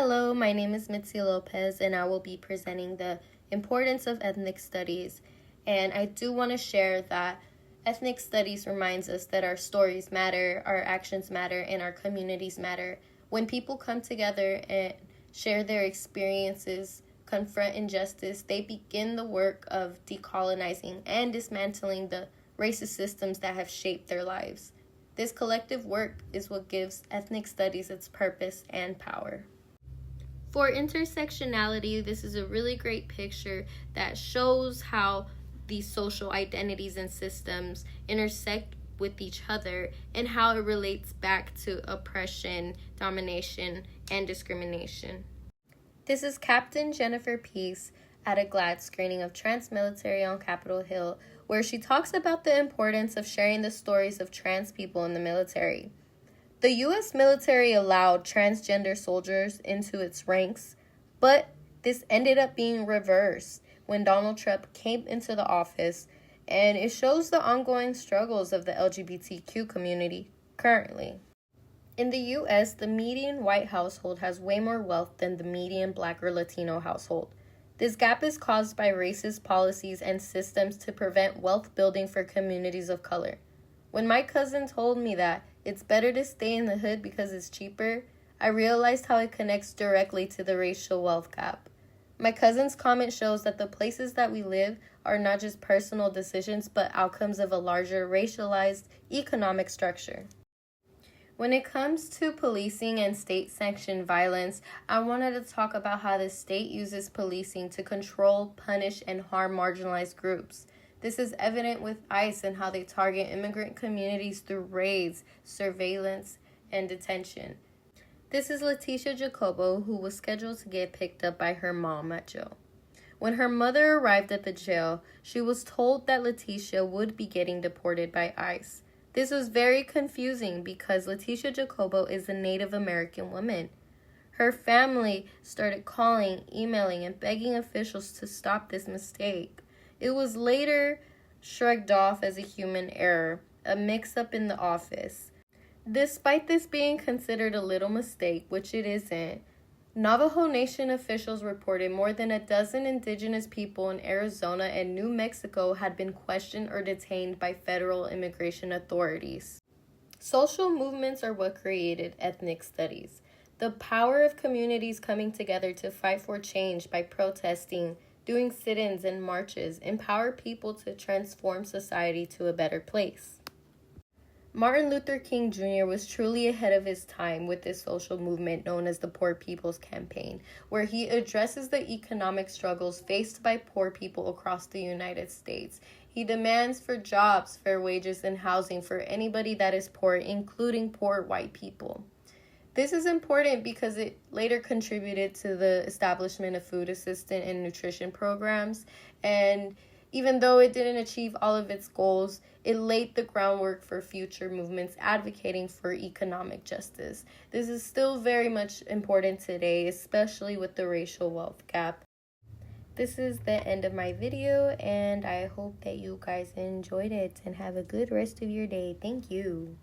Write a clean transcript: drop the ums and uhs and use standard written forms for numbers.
Hello, my name is Mitzi Lopez, and I will be presenting the importance of ethnic studies. And I do want to share that ethnic studies reminds us that our stories matter, our actions matter, and our communities matter. When people come together and share their experiences, confront injustice, they begin the work of decolonizing and dismantling the racist systems that have shaped their lives. This collective work is what gives ethnic studies its purpose and power. For intersectionality, this is a really great picture that shows how these social identities and systems intersect with each other and how it relates back to oppression, domination, and discrimination. This is Captain Jennifer Peace at a GLAAD screening of Trans Military on Capitol Hill, where she talks about the importance of sharing the stories of trans people in the military. The U.S. military allowed transgender soldiers into its ranks, but this ended up being reversed when Donald Trump came into the office, and it shows the ongoing struggles of the LGBTQ community currently. In the U.S., the median white household has way more wealth than the median Black or Latino household. This gap is caused by racist policies and systems to prevent wealth building for communities of color. When my cousin told me that it's better to stay in the hood because it's cheaper, I realized how it connects directly to the racial wealth gap. My cousin's comment shows that the places that we live are not just personal decisions, but outcomes of a larger racialized economic structure. When it comes to policing and state-sanctioned violence, I wanted to talk about how the state uses policing to control, punish, and harm marginalized groups. This is evident with ICE and how they target immigrant communities through raids, surveillance, and detention. This is Leticia Jacobo, who was scheduled to get picked up by her mom at jail. When her mother arrived at the jail, she was told that Leticia would be getting deported by ICE. This was very confusing because Leticia Jacobo is a Native American woman. Her family started calling, emailing, and begging officials to stop this mistake. It was later shrugged off as a human error, a mix-up in the office. Despite this being considered a little mistake, which it isn't, Navajo Nation officials reported more than a dozen indigenous people in Arizona and New Mexico had been questioned or detained by federal immigration authorities. Social movements are what created ethnic studies. The power of communities coming together to fight for change by protesting, doing sit-ins and marches, empower people to transform society to a better place. Martin Luther King Jr. was truly ahead of his time with this social movement known as the Poor People's Campaign, where he addresses the economic struggles faced by poor people across the United States. He demands for jobs, fair wages, and housing for anybody that is poor, including poor white people. This is important because it later contributed to the establishment of food assistance and nutrition programs, and even though it didn't achieve all of its goals, it laid the groundwork for future movements advocating for economic justice. This is still very much important today, especially with the racial wealth gap. This is the end of my video, and I hope that you guys enjoyed it and have a good rest of your day. Thank you.